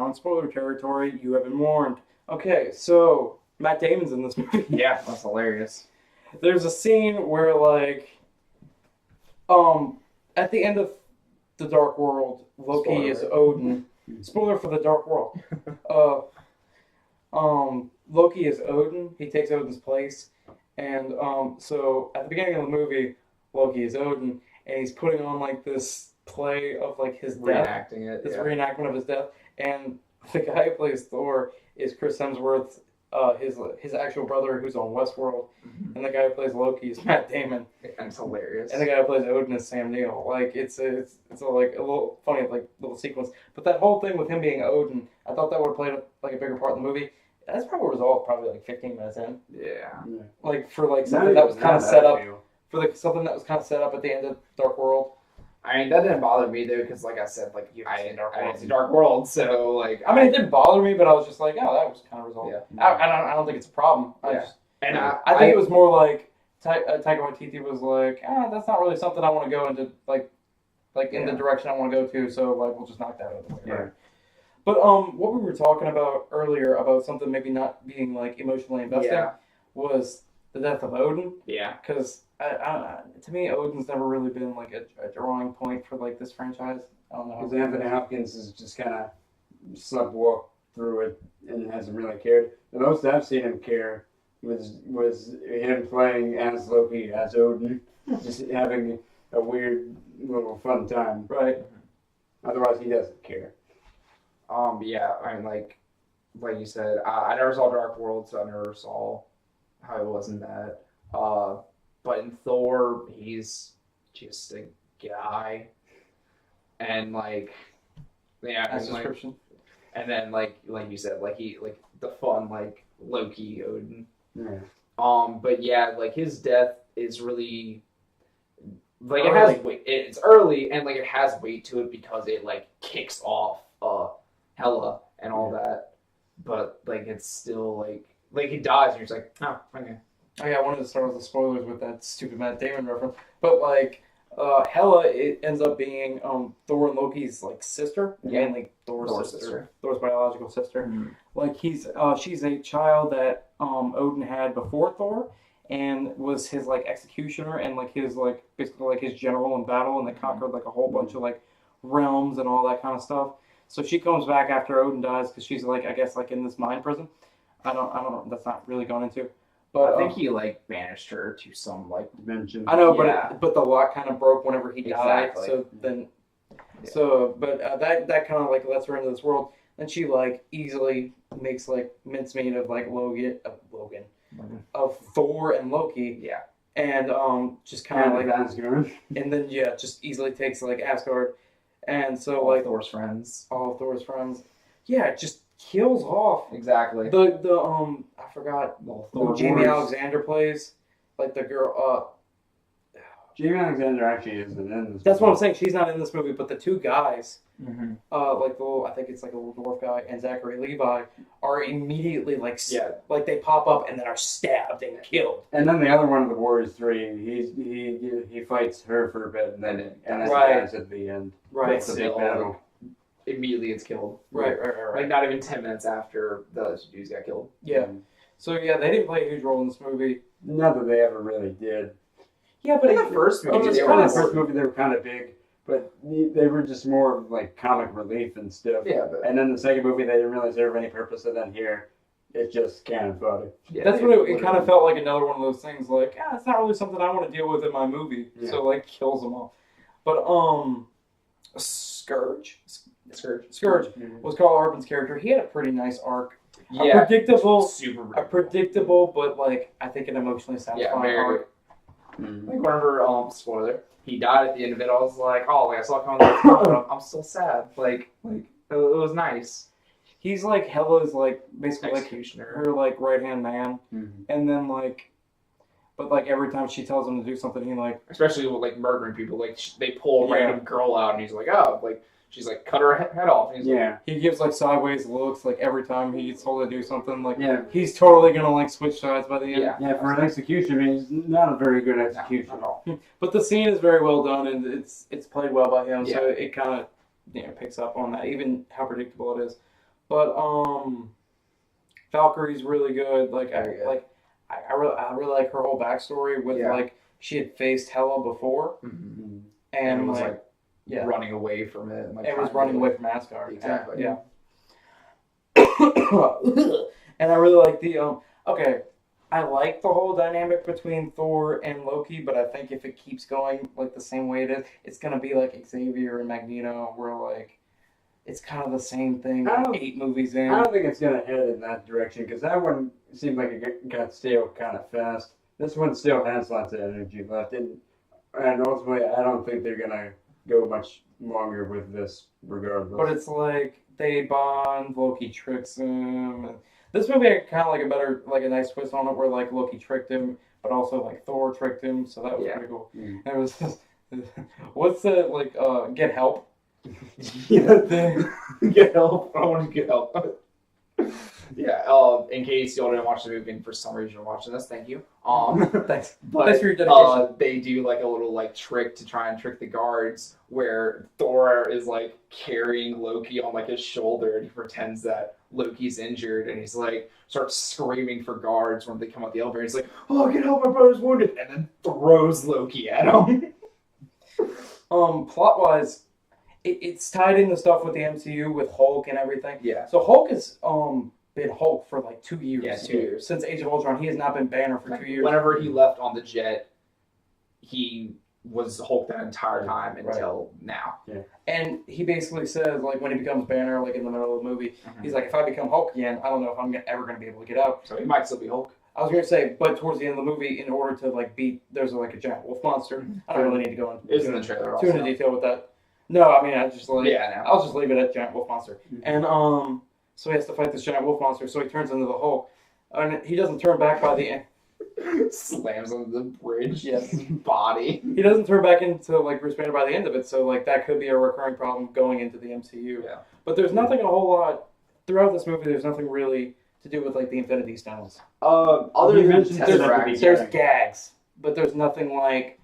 on spoiler territory. You have been warned. Okay, so Matt Damon's in this movie. Yeah, that's hilarious. There's a scene where, like, at the end of The Dark World, Loki is Odin. Spoiler for The Dark World. Loki is Odin. He takes Odin's place. And so at the beginning of the movie, Loki is Odin, and he's putting on like this play of like his death. Reenacting it. This reenactment of his death. And the guy who plays Thor is Chris Hemsworth, his actual brother who's on Westworld. Mm-hmm. And the guy who plays Loki is Matt Damon. And it's hilarious. And the guy who plays Odin is Sam Neill. Like it's a little funny like little sequence. But that whole thing with him being Odin, I thought that would have played like a bigger part in the movie. That's probably resolved like 15 minutes in. Yeah. Like for like something that was kind of set up something that was kind of set up at the end of Dark World. I mean, that didn't bother me though, because like I said, like I didn't see Dark World, so like I mean, it didn't bother me, but I was just like, oh, that was kind of resolved. Yeah. I don't think it's a problem. I think it was more like Taika Waititi was like, that's not really something I want to go into like in the direction I want to go to. So like, we'll just knock that out of the way. Yeah. But what we were talking about earlier about something maybe not being like emotionally investing was the death of Odin. Yeah. Because to me, Odin's never really been like a drawing point for like this franchise. I don't know. Because Anthony Hopkins has just kind of walked through it and hasn't really cared. The most I've seen him care was him playing as Loki, as Odin, just having a weird little fun time. Right. Otherwise, he doesn't care. Yeah, I mean, like you said, I never saw Dark World, so I never saw how it was in that. But in Thor, he's just a guy, and like, yeah, That's description. And then like you said, like the fun like Loki Odin. Yeah. But yeah, like his death is really like it has weight. It's early and like it has weight to it because it like kicks off Hela and all that. But like it's still like he dies and you're just like, oh, okay. Oh yeah, I wanted to start with the spoilers with that stupid Matt Damon reference. But like Hela, it ends up being Thor and Loki's like sister. Yeah. And like Thor's sister. Thor's biological sister. Mm-hmm. Like she's a child that Odin had before Thor and was his like executioner and like his like basically like his general in battle, and they conquered like a whole bunch of like realms and all that kind of stuff. So she comes back after Odin dies because she's like, I guess, like in this mind prison. I don't know. That's not really gone into. But I think he like banished her to some like dimension. I know, but the lock kind of broke whenever he died. So then, that kind of like lets her into this world. Then she like easily makes like mincemeat of like Logan, of Thor and Loki. Yeah. And just kind of like Asgard. And then just easily takes like Asgard. And so all like Thor's friends. All of Thor's friends. Yeah, just kills off. Exactly. The I forgot who Jamie Alexander plays. Like the girl Jamie Alexander actually isn't in this. That's what I'm saying. She's not in this movie, but the two guys, mm-hmm. Like the little, I think it's like a little dwarf guy and Zachary Levi, are immediately like like they pop up and then are stabbed and killed. And then the other one of the Warriors 3, he fights her for a bit and then dies at the end. Right. That's a big battle. Immediately it's killed. Right. Like not even 10 minutes after the other dudes got killed. Yeah. So yeah, they didn't play a huge role in this movie. Not that they ever really did. Yeah, but in the first movie, they were kind of big, but they were just more like comic relief and stuff. Yeah, and then the second movie, they didn't really serve any purpose, and then here, it's just cannon fodder. Yeah, that's what it kind of felt like. Another one of those things, like, it's not really something I want to deal with in my movie. Yeah. So like, kills them all. But Scourge was Carl Urban's character. He had a pretty nice arc. Yeah, a predictable, but like I think an emotionally satisfying arc. Mm-hmm. Like whenever spoiler, he died at the end of it. I was like, oh, like I saw it coming, but I'm still sad. Like it was nice. He's like Hela's like basically executioner, like her like right hand man, mm-hmm. and then like, but like every time she tells him to do something, he like, especially with like murdering people, like they pull a random girl out, and he's like, oh, like. She's like, cut her head off. And he's like, he gives like sideways looks like every time he's told to do something. Like he's totally gonna like switch sides by the end. Yeah, for an executioner, he's not a very good executioner at all. But the scene is very well done and it's played well by him, so it kind of picks up on that, even how predictable it is. But Valkyrie's really good. Like Very good. I really like her whole backstory with like she had faced Hela before Mm-hmm. and was like yeah, running away from it. And, like, it was running away from Asgard. Exactly. Yeah. And I really like the okay. I like the whole dynamic between Thor and Loki, but I think if it keeps going like the same way it is, it's gonna be like Xavier and Magneto, where like it's kind of the same thing. I Like don't- 8 movies in. I don't think it's gonna head in that direction because that one seemed like it got stale kind of fast. This one still has lots of energy left, and ultimately, I don't think they're gonna go much longer with this, regardless. But it's like they bond, Loki tricks him. And this movie had kind of like a nice twist on it, where like Loki tricked him, but also like Thor tricked him. So that was Yeah. pretty cool. Mm. And it was just, what's the like get help? Yeah. Get help. I want to get help. Yeah. In case y'all didn't watch the movie and for some reason you're watching this, thank you. Thanks. But Thanks for your dedication. they do like a little like trick to try and trick the guards, where Thor is like carrying Loki on like his shoulder, and he pretends that Loki's injured, and he's like starts screaming for guards when they come out the elevator. He's like, "Oh, get help! My brother's wounded!" and then throws Loki at him. Plot wise, it's tied into stuff with the MCU with Hulk and everything. Yeah. So Hulk has been Hulk for like 2 years. Yeah, 2 years. Since Age of Ultron, he has not been Banner for 2 years. Whenever he left on the jet, he was Hulk that entire time until now. Yeah. And he basically says, like, when he becomes Banner, like in the middle of the movie, he's like, if I become Hulk again, I don't know if I'm ever going to be able to get out. So he might still be Hulk. I was going to say, but towards the end of the movie, in order to like beat, there's like a giant wolf monster. I don't really need to go into It was in the trailer too into also. detail with that. No, I mean, I just like, Yeah, no. I'll just leave it at giant wolf monster. Mhm. And so he has to fight this giant wolf monster. So he turns into the Hulk, and he doesn't turn back by the end. Slams on the bridge. Yes. His body. He doesn't turn back into like Bruce Banner by the end of it. So like that could be a recurring problem going into the MCU. Yeah. But there's nothing a whole lot throughout this movie. There's nothing really to do with like the Infinity Stones. Other You than mentioned the this at the Tesseract. beginning. There's gags, but there's nothing like.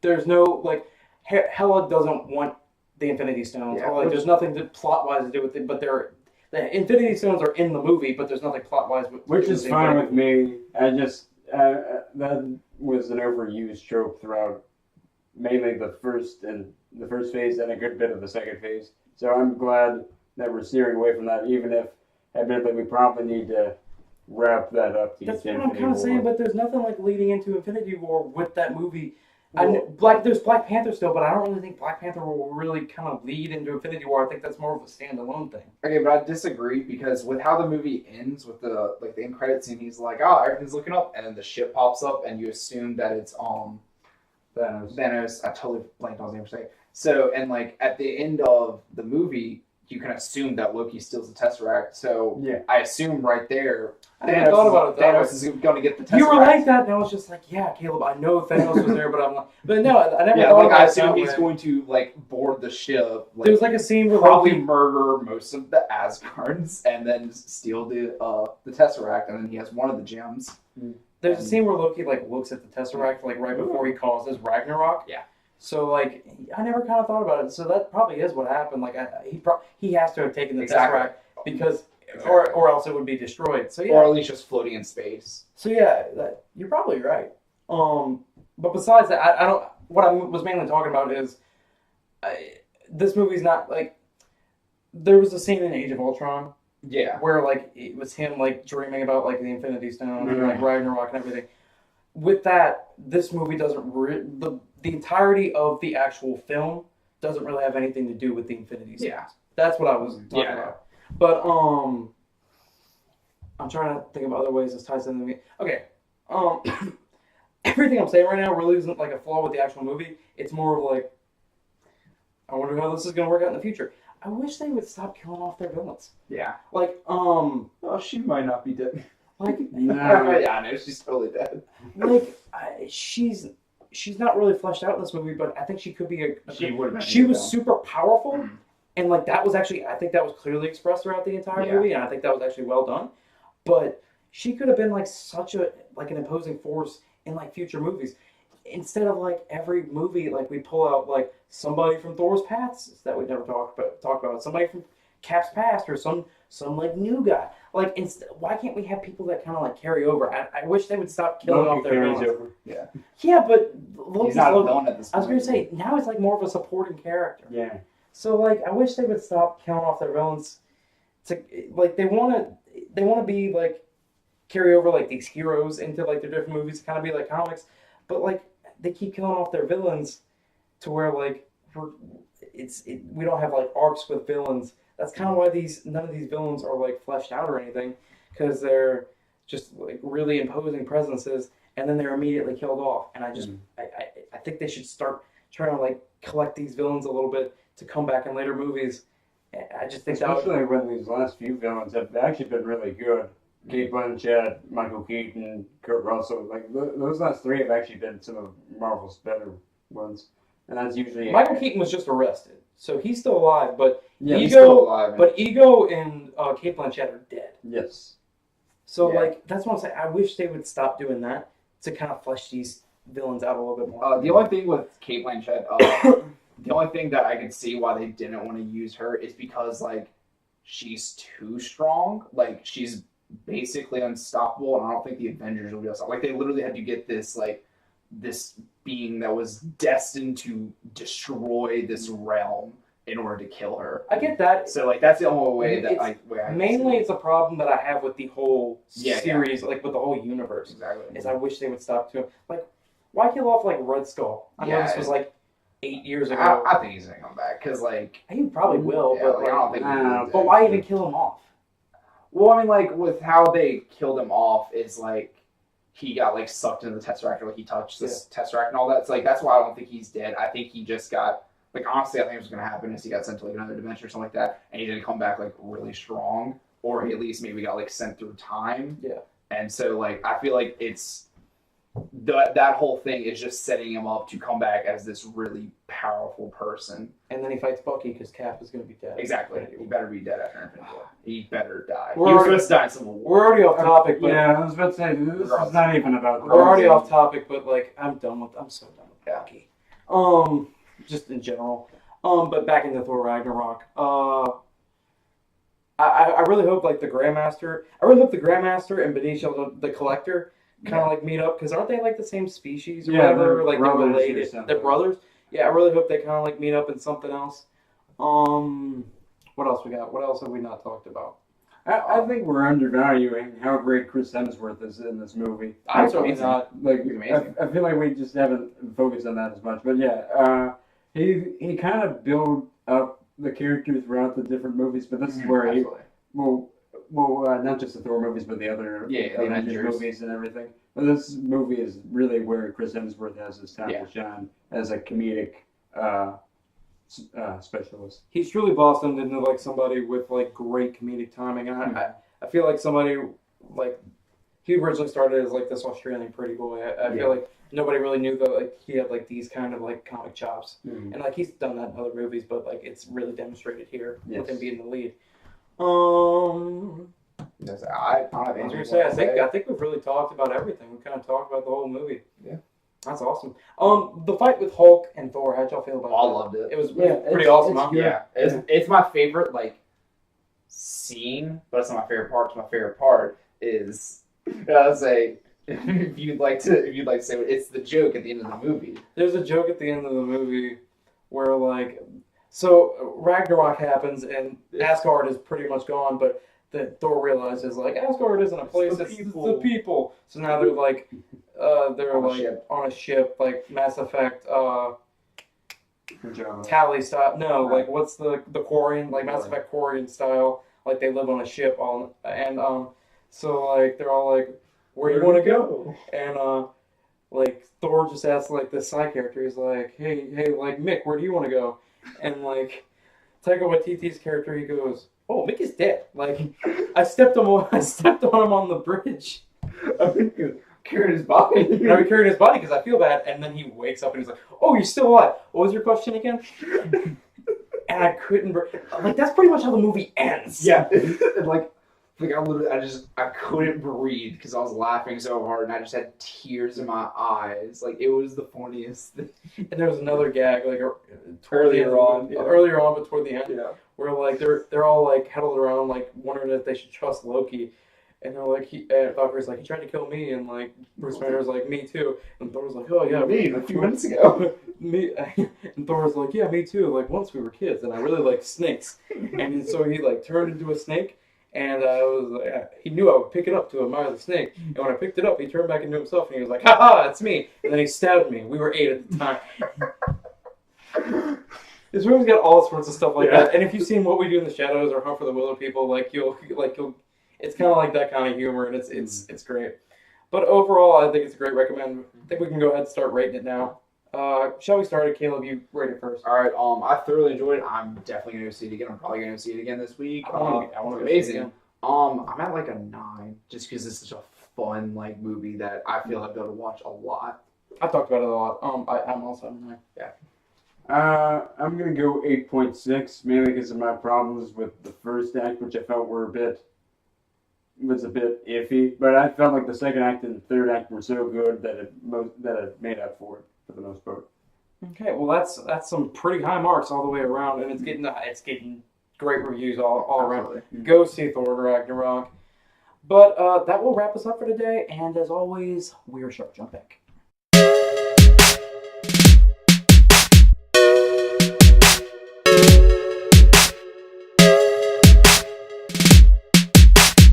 There's no like. Hela doesn't want the Infinity Stones. Yeah, Or, like, there's nothing plot wise to do with it. But the Infinity Stones are in the movie, but there's nothing plot wise. Which is fine with me. I just that was an overused trope throughout, mainly the first phase and a good bit of the second phase. So I'm glad that we're steering away from that, even if admittedly we probably need to wrap that up to That's get what to I'm Infinity kind of War. saying. But there's nothing like leading into Infinity War with that movie. Well, There's Black Panther still, but I don't really think Black Panther will really kind of lead into Infinity War. I think that's more of a standalone thing. Okay, but I disagree because with how the movie ends, with the end credit scene, he's like, "Oh, everything's looking up," and then the ship pops up, and you assume that it's Thanos. I totally blanked on his name for a second. So, and like at the end of the movie, you can assume that Loki steals the Tesseract. So yeah. I assume right there, I hadn't thought about it that way. Thanos is going to get the Tesseract. You were like that, and I was just like, yeah, Caleb, I know Thanos was there, but I'm like, but no, I never Yeah, thought like about I it assume that he's way. going to like board the ship. Like, There's like a scene where probably Loki, murder most of the Asgards and then steal the Tesseract, and then he has one of the gems. there's a scene where Loki like looks at the Tesseract like right before he causes Ragnarok. Yeah. So like I never kind of thought about it. So that probably is what happened. Like he has to have taken the Exactly. Tesseract because Exactly. or else it would be destroyed. So yeah. Or at least just floating in space. So yeah, you're probably right. But besides that, I don't. What I was mainly talking about is, this movie's not like. There was a scene in Age of Ultron Yeah. where like it was him like dreaming about like the Infinity Stone and like Mhm. Ragnarok and everything. With that, this movie doesn't the entirety of the actual film doesn't really have anything to do with the Infinity Stones. Yeah. That's what I was talking Yeah. about. But I'm trying to think of other ways this ties into the okay. Everything I'm saying right now really isn't like a flaw with the actual movie. It's more of like, I wonder how this is going to work out in the future. I wish they would stop killing off their villains. Yeah. Like, Oh, she might not be dead. like, No. Yeah, I know she's totally dead. like she's not really fleshed out in this movie, but I think she could be a She would have been. she was super powerful, and like that was actually I think that was clearly expressed throughout the entire Yeah. movie, and I think that was actually well done. But she could have been like such a like an imposing force in like future movies, instead of like every movie like we pull out like somebody from Thor's past that we never talk about somebody from Cap's past or some like new guy. Like, why can't we have people that kind of like carry over? I wish they would stop killing off their villains. over. Yeah, but Loki's He's not a villain at this point. I was gonna say now it's like more of a supporting character. Yeah. So like I wish they would stop killing off their villains. To like they want to be like carry over like these heroes into like their different movies, kind of be like comics, but like they keep killing off their villains to where like we don't have like arcs with villains. That's kind of why none of these villains are like fleshed out or anything, because they're just like really imposing presences, and then they're immediately killed off. And I think they should start trying to like collect these villains a little bit to come back in later movies. I just think especially when these last few villains have actually been really good. Kate Blanchett, Michael Keaton, Kurt Russell, like those last three have actually been some of Marvel's better ones, and that's usually Michael Keaton was just arrested, so he's still alive. But he's still alive. Ego and Kate Blanchett are dead. Yes. So like that's what I'm saying. I wish they would stop doing that to kind of flesh these villains out a little bit more. The only thing with Kate Blanchett, the only thing that I could see why they didn't want to use her is because like she's too strong. Like she's basically unstoppable, and I don't think the Avengers will be unstoppable. Like they literally had to get this being that was destined to destroy this realm in order to kill her. I get that. So like that's the only way that I mainly it's a problem that I have with the whole series, Yeah. like with the whole universe. Exactly. Is I wish they would stop doing like why kill off like Red Skull? I know this was like 8 years ago. I think he's gonna come back because like he probably will, yeah, but like, I don't think. But why even kill him off? Well, I mean, like with how they killed him off is like he got like sucked into the Tesseract, or like he touched this Tesseract and all that. So like that's why I don't think he's dead. I think he just got like honestly, I think what's gonna happen is he got sent to like another dimension or something like that, and he didn't come back like really strong, or he at least maybe got like sent through time. Yeah. And so like I feel like it's that whole thing is just setting him up to come back as this really powerful person. And then he fights Bucky because Cap is going to be dead. Exactly. He better be dead after Infinity War. He better die. We're He was already- supposed to die in Civil War. We're already off topic, but Yeah, I was about to say this is not even about. we're already off topic, but like I'm so done with Bucky. Just in general. But back into Thor Ragnarok. I really hope like the Grandmaster. I really hope the Grandmaster and Benicio the Collector kind of like meet up, because aren't they like the same species or whatever? Like they're related. They're brothers. Yeah, I really hope they kind of like meet up in something else. What else we got? What else have we not talked about? I think we're undervaluing how great Chris Hemsworth is in this movie. I'm certainly not. Like, He's amazing. I feel like we just haven't focused on that as much. But yeah, he kind of built up the character throughout the different movies. But this is where he well, not just the Thor movies, but the other Avengers movies and everything. But this movie is really where Chris Hemsworth has his time to shine as a comedic specialist. He's truly blossomed into like somebody with like great comedic timing. And I feel like somebody like he originally started as like this Australian pretty boy. I feel like nobody really knew that like he had like these kind of like comic chops, and like he's done that in other movies, but like it's really demonstrated here with him being the lead. I don't have anything to I think we've really talked about everything. We kind of talked about the whole movie. Yeah. That's awesome. The fight with Hulk and Thor, how'd y'all feel about that? I loved it. It was pretty awesome. It's my favorite like scene, but it's not my favorite part. My favorite part is let's say if you'd like to say it's the joke at the end of the movie. There's a joke at the end of the movie where like so Ragnarok happens and Asgard is pretty much gone, but that Thor realizes like Asgard isn't a place, it's the people. So now they're like on a ship like Mass Effect Tally style. No, like what's the Quarian, like Mass Effect Quarian style, like they live on a ship so like they're all like, where you want to go? And like Thor just asks like this side character, he's like, hey like Mick, where do you want to go? And like Taika Waititi's character, he goes, oh, Mick is dead. Like I stepped on him on the bridge. I've been carrying his body. And I've been carrying his body because I feel bad. And then he wakes up and he's like, oh, you're still alive. What was your question again? And I couldn't like that's pretty much how the movie ends. Yeah. And like Like I couldn't breathe because I was laughing so hard, and I just had tears in my eyes. Like it was the funniest thing. And there was another gag like Earlier on, but toward the end, Yeah. where like they're all like huddled around like wondering if they should trust Loki, and they're like and Valkyrie's like he tried to kill me, and like Bruce Banner's like me too, and Thor's like oh yeah Me a few minutes ago. me, and Thor's like yeah me too, like once we were kids, and I really like snakes, and so he like turned into a snake. And he knew I would pick it up to admire the snake. And when I picked it up, he turned back into himself and he was like, "Ha ha, it's me!" And then he stabbed me. We were 8 at the time. This movie's got all sorts of stuff like that. And if you've seen What We Do in the Shadows or Hunt for the Willow People, you'll, it's kind of like that kind of humor, and it's great. But overall, I think it's a great recommend. I think we can go ahead and start rating it now. Shall we start it? Caleb, you rate it first. All right. I thoroughly enjoyed it. I'm definitely gonna go see it again. I'm probably gonna see it again this week. I want to amazing. It again. I'm at like a 9, just because it's such a fun like movie that I feel I'd be able to watch a lot. I've talked about it a lot. I'm also at a 9. Yeah. I'm gonna go 8.6, mainly because of my problems with the first act, which I felt was a bit iffy. But I felt like the second act and the third act were so good that it made up for it for the most part. Okay, well that's some pretty high marks all the way around, and it's getting great reviews all around. Go see Thor Ragnarok. But that will wrap us up for today, and as always, we are Sharp Jump Back.